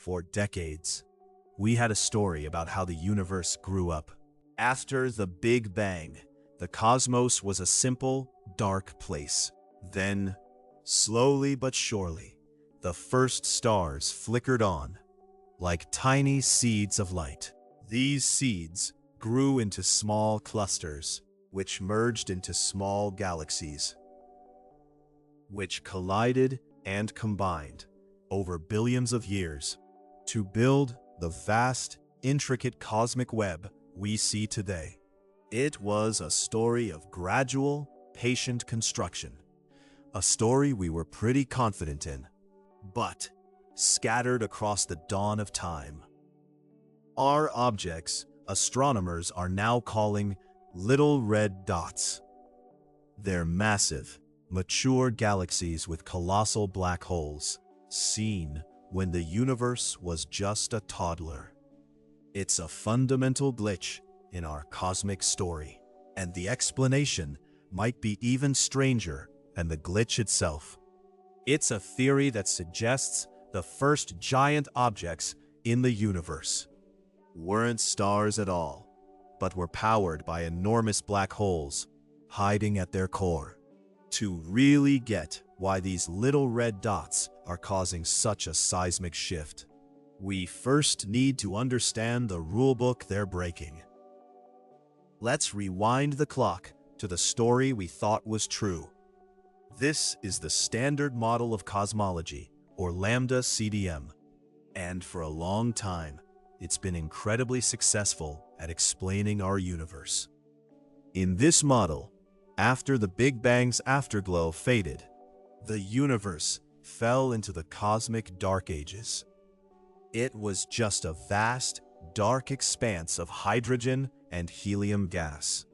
For decades, we had a story about how the universe grew up. After the Big Bang, the cosmos was a simple, dark place. Then, slowly but surely, the first stars flickered on, like tiny seeds of light. These seeds grew into small clusters, which merged into small galaxies, which collided and combined over billions of years to build the vast, intricate cosmic web we see today. It was a story of gradual, patient construction, a story we were pretty confident in, but scattered across the dawn of time. Our objects, astronomers are now calling little red dots. They're massive, mature galaxies with colossal black holes, seen when the universe was just a toddler. It's a fundamental glitch in our cosmic story, and the explanation might be even stranger than the glitch itself. It's a theory that suggests the first giant objects in the universe weren't stars at all, but were powered by enormous black holes hiding at their core. To really get why these little red dots are causing such a seismic shift, we first need to understand the rulebook they're breaking. Let's rewind the clock to the story we thought was true. This is the Standard Model of Cosmology, or Lambda CDM, and for a long time, it's been incredibly successful at explaining our universe. In this model, after the Big Bang's afterglow faded, the universe fell into the cosmic dark ages. It was just a vast, dark expanse of hydrogen and helium gas.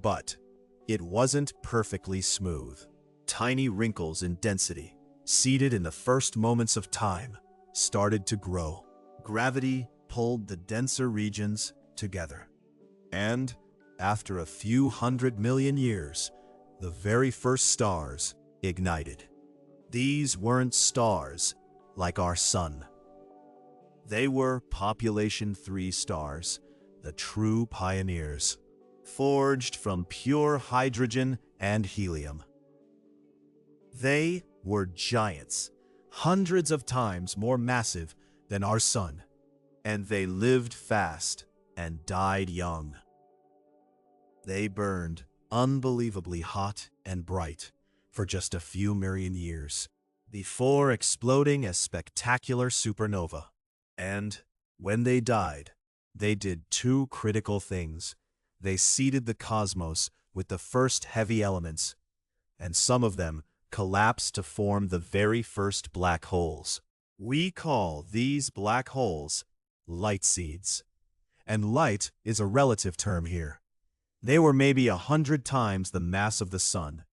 But it wasn't perfectly smooth. Tiny wrinkles in density, seated in the first moments of time, started to grow. Gravity pulled the denser regions together. And after a few 100 million years, the very first stars ignited. These weren't stars like our sun. They were population 3 stars, the true pioneers, forged from pure hydrogen and helium. They were giants, hundreds of times more massive than our sun, and they lived fast and died young. They burned unbelievably hot and bright for just a few million years before exploding as spectacular supernova. And when they died, they did 2 critical things. They seeded the cosmos with the first heavy elements, and some of them collapsed to form the very first black holes. We call these black holes light seeds. And light is a relative term here. They were maybe 100 times the mass of the sun.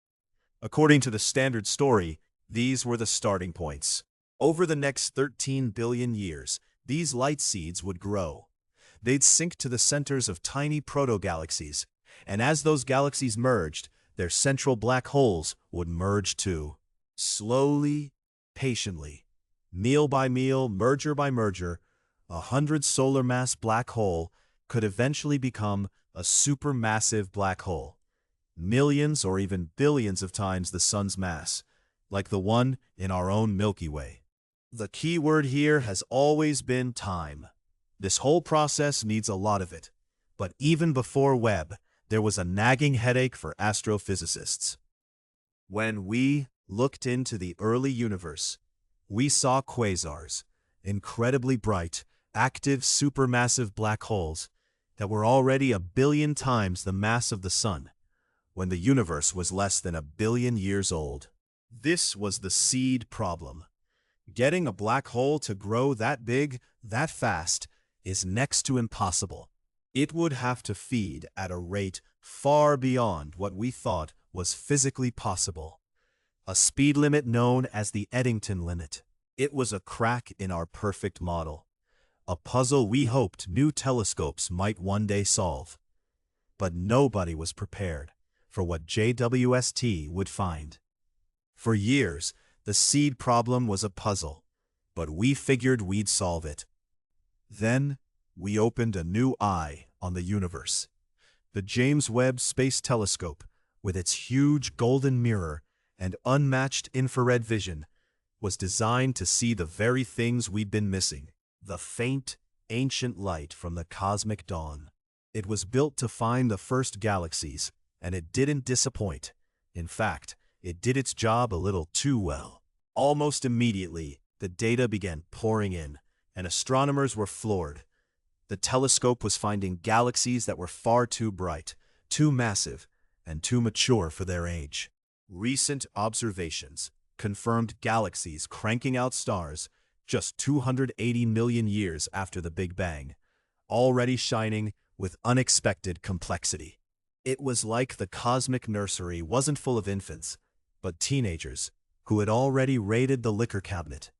According to the standard story, these were the starting points. Over the next 13 billion years, these light seeds would grow. They'd sink to the centers of tiny proto-galaxies, and as those galaxies merged, their central black holes would merge too. Slowly, patiently, meal by meal, merger by merger, 100 solar mass black hole could eventually become a supermassive black hole, millions or even billions of times the sun's mass, like the one in our own Milky Way. The key word here has always been time. This whole process needs a lot of it, but even before Webb, there was a nagging headache for astrophysicists. When we looked into the early universe, we saw quasars, incredibly bright, active supermassive black holes that were already 1 billion times the mass of the sun when the universe was less than 1 billion years old. This was the seed problem. Getting a black hole to grow that big, that fast, is next to impossible. It would have to feed at a rate far beyond what we thought was physically possible, a speed limit known as the Eddington limit. It was a crack in our perfect model, a puzzle we hoped new telescopes might one day solve. But nobody was prepared for what JWST would find. For years, the seed problem was a puzzle, but we figured we'd solve it. Then, we opened a new eye on the universe. The James Webb Space Telescope, with its huge golden mirror and unmatched infrared vision, was designed to see the very things we'd been missing: the faint, ancient light from the cosmic dawn. It was built to find the first galaxies, and it didn't disappoint. In fact, it did its job a little too well. Almost immediately, the data began pouring in, and astronomers were floored. The telescope was finding galaxies that were far too bright, too massive, and too mature for their age. Recent observations confirmed galaxies cranking out stars just 280 million years after the Big Bang, already shining with unexpected complexity. It was like the cosmic nursery wasn't full of infants, but teenagers who had already raided the liquor cabinet.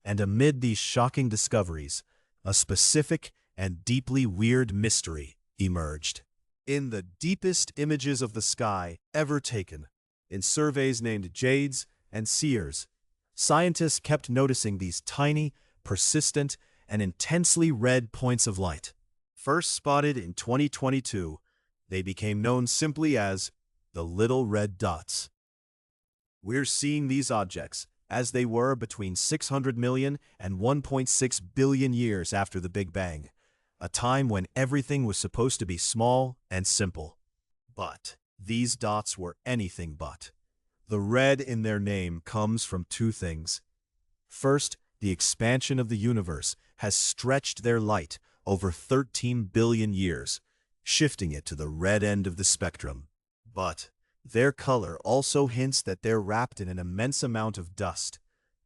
And amid these shocking discoveries, a specific and deeply weird mystery emerged. In the deepest images of the sky ever taken, in surveys named JADES and SEERS, scientists kept noticing these tiny, persistent, and intensely red points of light. First spotted in 2022, they became known simply as the Little Red Dots. We're seeing these objects as they were between 600 million and 1.6 billion years after the Big Bang, a time when everything was supposed to be small and simple. But these dots were anything but. The red in their name comes from two things. First, the expansion of the universe has stretched their light over 13 billion years, shifting it to the red end of the spectrum. But their color also hints that they're wrapped in an immense amount of dust,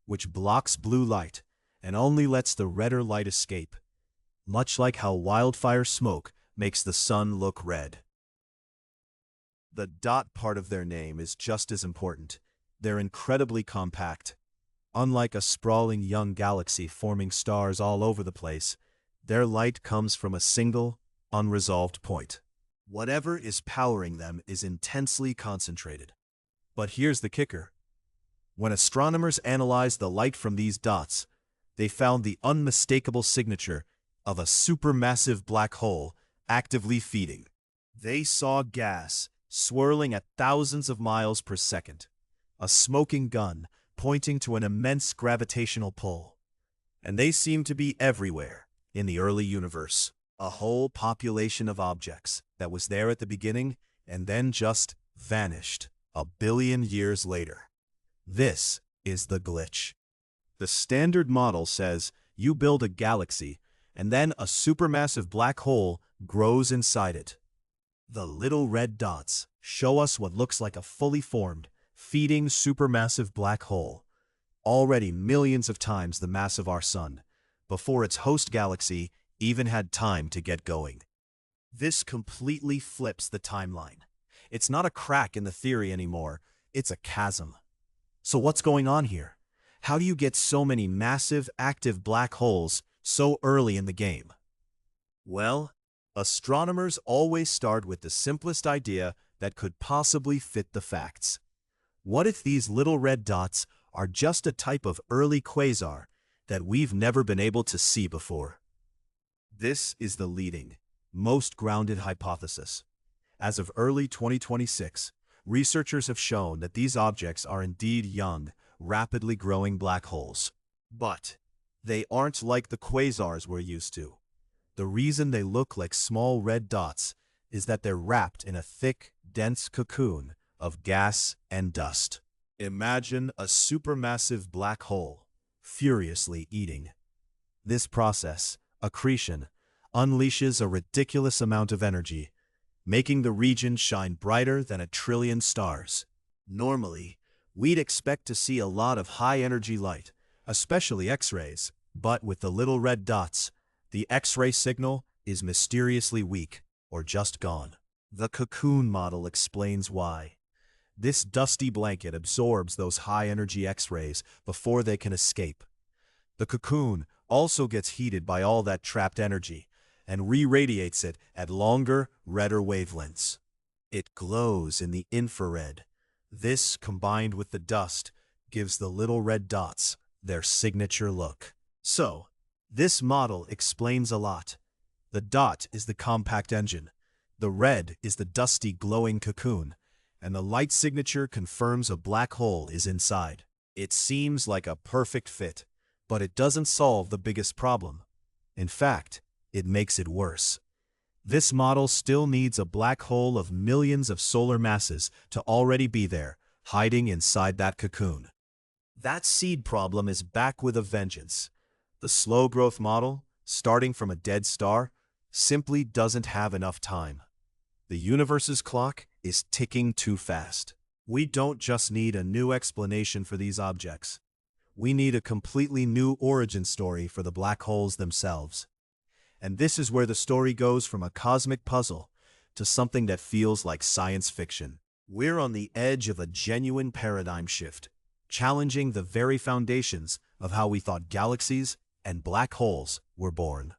which blocks blue light and only lets the redder light escape, much like how wildfire smoke makes the sun look red. The dot part of their name is just as important. They're incredibly compact. Unlike a sprawling young galaxy forming stars all over the place, their light comes from a single, unresolved point. Whatever is powering them is intensely concentrated. But here's the kicker. When astronomers analyzed the light from these dots, they found the unmistakable signature of a supermassive black hole actively feeding. They saw gas swirling at thousands of miles per second, a smoking gun pointing to an immense gravitational pull. And they seemed to be everywhere in the early universe. A whole population of objects that was there at the beginning and then just vanished a billion years later. This is the glitch. The Standard Model says you build a galaxy and then a supermassive black hole grows inside it. The little red dots show us what looks like a fully formed, feeding supermassive black hole, already millions of times the mass of our Sun, before its host galaxy even had time to get going. This completely flips the timeline. It's not a crack in the theory anymore, it's a chasm. So what's going on here? How do you get so many massive, active black holes so early in the game? Well, astronomers always start with the simplest idea that could possibly fit the facts. What if these little red dots are just a type of early quasar that we've never been able to see before? This is the leading, most grounded hypothesis. As of early 2026, researchers have shown that these objects are indeed young, rapidly growing black holes. But they aren't like the quasars we're used to. The reason they look like small red dots is that they're wrapped in a thick, dense cocoon of gas and dust. Imagine a supermassive black hole furiously eating. This process, accretion, unleashes a ridiculous amount of energy, making the region shine brighter than 1 trillion stars. Normally, we'd expect to see a lot of high-energy light, especially X-rays, but with the little red dots, the X-ray signal is mysteriously weak or just gone. The cocoon model explains why. This dusty blanket absorbs those high-energy X-rays before they can escape. The cocoon also gets heated by all that trapped energy and re-radiates it at longer, redder wavelengths. It glows in the infrared. This, combined with the dust, gives the little red dots their signature look. So, this model explains a lot. The dot is the compact engine, the red is the dusty glowing cocoon, and the light signature confirms a black hole is inside. It seems like a perfect fit, but it doesn't solve the biggest problem. In fact, it makes it worse. This model still needs a black hole of millions of solar masses to already be there, hiding inside that cocoon. That seed problem is back with a vengeance. The slow growth model, starting from a dead star, simply doesn't have enough time. The universe's clock is ticking too fast. We don't just need a new explanation for these objects. We need a completely new origin story for the black holes themselves. And this is where the story goes from a cosmic puzzle to something that feels like science fiction. We're on the edge of a genuine paradigm shift, challenging the very foundations of how we thought galaxies and black holes were born.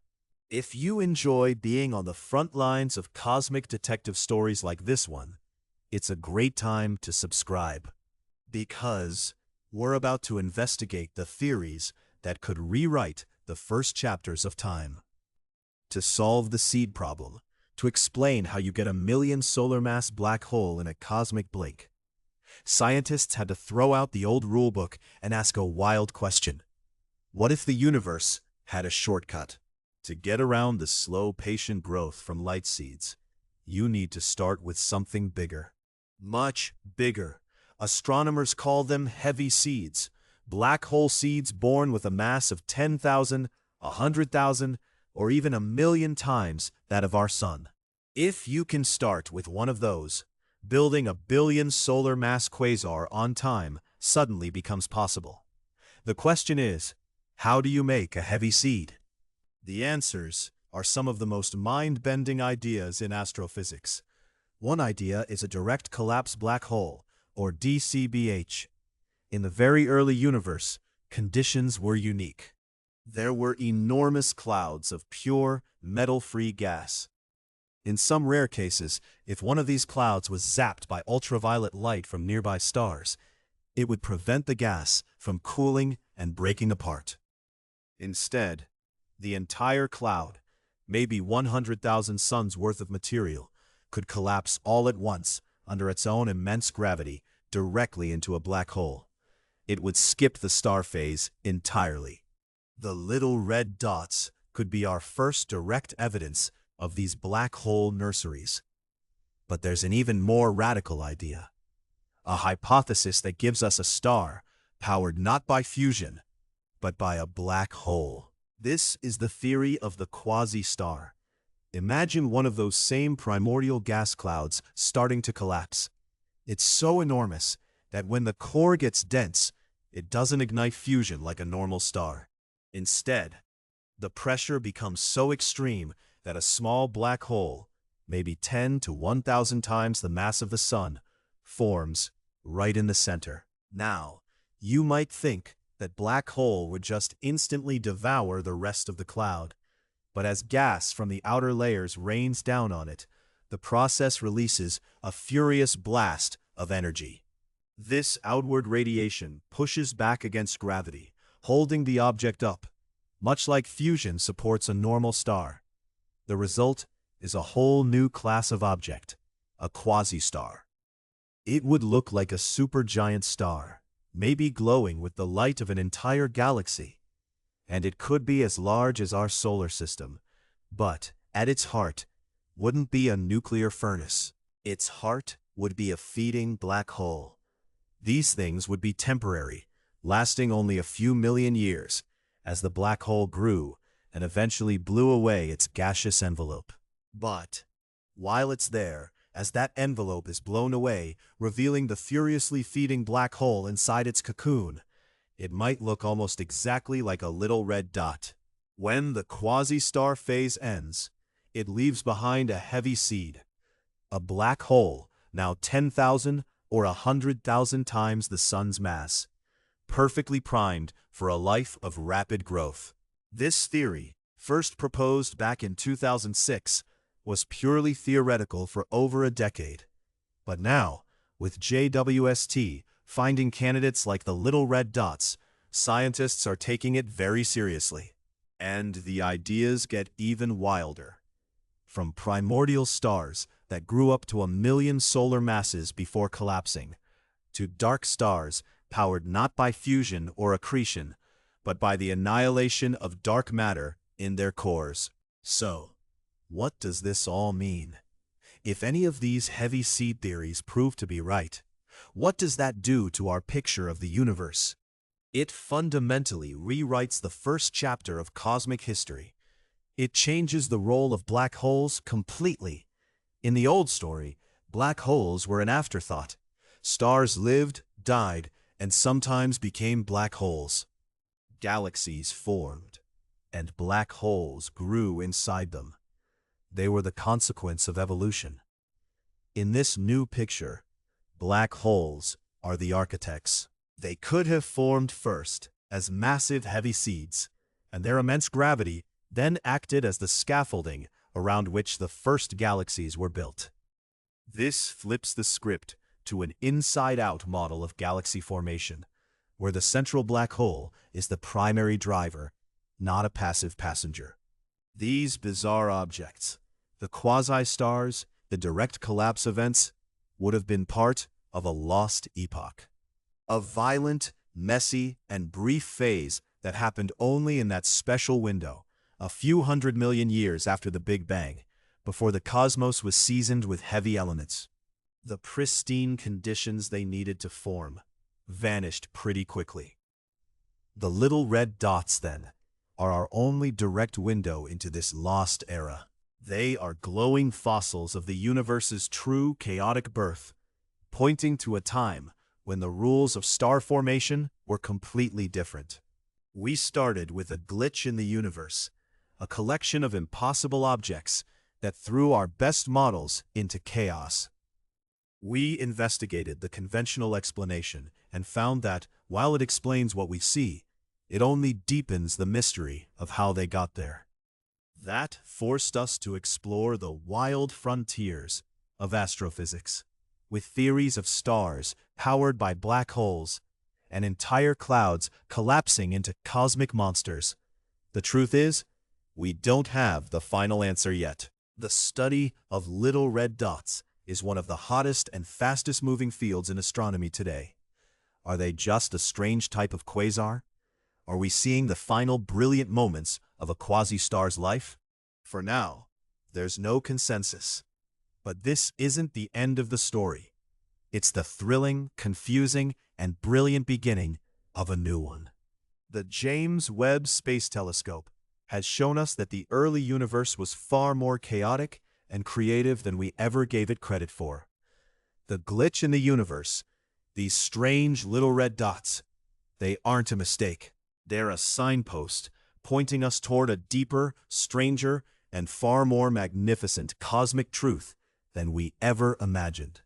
If you enjoy being on the front lines of cosmic detective stories like this one, it's a great time to subscribe. Because we're about to investigate the theories that could rewrite the first chapters of time. To solve the seed problem, to explain how you get a million solar mass black hole in a cosmic blink, scientists had to throw out the old rulebook and ask a wild question. What if the universe had a shortcut? To get around the slow, patient growth from light seeds, you need to start with something bigger. Much bigger. Astronomers call them heavy seeds, black hole seeds born with a mass of 10,000, 100,000, or even 1,000,000 times that of our Sun. If you can start with one of those, building a billion solar mass quasar on time suddenly becomes possible. The question is, how do you make a heavy seed? The answers are some of the most mind-bending ideas in astrophysics. One idea is a direct collapse black hole, or DCBH. In the very early universe, conditions were unique. There were enormous clouds of pure, metal-free gas. In some rare cases, if one of these clouds was zapped by ultraviolet light from nearby stars, it would prevent the gas from cooling and breaking apart. Instead, the entire cloud, maybe 100,000 suns worth of material, could collapse all at once under its own immense gravity directly into a black hole. It would skip the star phase entirely. The little red dots could be our first direct evidence of these black hole nurseries. But there's an even more radical idea. A hypothesis that gives us a star powered not by fusion, but by a black hole. This is the theory of the quasi-star. Imagine one of those same primordial gas clouds starting to collapse. It's so enormous that when the core gets dense, it doesn't ignite fusion like a normal star. Instead, the pressure becomes so extreme that a small black hole, maybe 10 to 1,000 times the mass of the Sun, forms right in the center. Now, you might think that black hole would just instantly devour the rest of the cloud. But as gas from the outer layers rains down on it, the process releases a furious blast of energy. This outward radiation pushes back against gravity, holding the object up, much like fusion supports a normal star. The result is a whole new class of object, a quasi-star. It would look like a supergiant star, maybe glowing with the light of an entire galaxy. And it could be as large as our solar system, but at its heart wouldn't be a nuclear furnace. Its heart would be a feeding black hole. These things would be temporary, lasting only a few million years, as the black hole grew and eventually blew away its gaseous envelope. But while it's there, as that envelope is blown away, revealing the furiously feeding black hole inside its cocoon, it might look almost exactly like a little red dot. When the quasi-star phase ends, it leaves behind a heavy seed, a black hole now 10,000 or 100,000 times the Sun's mass, perfectly primed for a life of rapid growth. This theory, first proposed back in 2006, was purely theoretical for over a decade. But now, with JWST finding candidates like the little red dots, scientists are taking it very seriously. And the ideas get even wilder. From primordial stars that grew up to 1 million solar masses before collapsing, to dark stars powered not by fusion or accretion, but by the annihilation of dark matter in their cores. So, what does this all mean? If any of these heavy seed theories prove to be right, what does that do to our picture of the universe? It fundamentally rewrites the first chapter of cosmic history. It changes the role of black holes completely. In the old story, black holes were an afterthought. Stars lived, died, and sometimes became black holes. Galaxies formed, and black holes grew inside them. They were the consequence of evolution. In this new picture, black holes are the architects. They could have formed first as massive heavy seeds, and their immense gravity then acted as the scaffolding around which the first galaxies were built. This flips the script to an inside-out model of galaxy formation, where the central black hole is the primary driver, not a passive passenger. These bizarre objects, the quasi-stars, the direct collapse events, would have been part of a lost epoch. A violent, messy, and brief phase that happened only in that special window, a few 100 million years after the Big Bang, before the cosmos was seasoned with heavy elements. The pristine conditions they needed to form vanished pretty quickly. The little red dots, then, are our only direct window into this lost era. They are glowing fossils of the universe's true chaotic birth, pointing to a time when the rules of star formation were completely different. We started with a glitch in the universe, a collection of impossible objects that threw our best models into chaos. We investigated the conventional explanation and found that, while it explains what we see, it only deepens the mystery of how they got there. That forced us to explore the wild frontiers of astrophysics, with theories of stars powered by black holes and entire clouds collapsing into cosmic monsters. The truth is, we don't have the final answer yet. The study of little red dots is one of the hottest and fastest moving fields in astronomy today. Are they just a strange type of quasar? Are we seeing the final brilliant moments of a quasi-star's life? For now, there's no consensus. But this isn't the end of the story. It's the thrilling, confusing, and brilliant beginning of a new one. The James Webb Space Telescope has shown us that the early universe was far more chaotic and creative than we ever gave it credit for. The glitch in the universe, these strange little red dots, they aren't a mistake. They're a signpost pointing us toward a deeper, stranger, and far more magnificent cosmic truth than we ever imagined.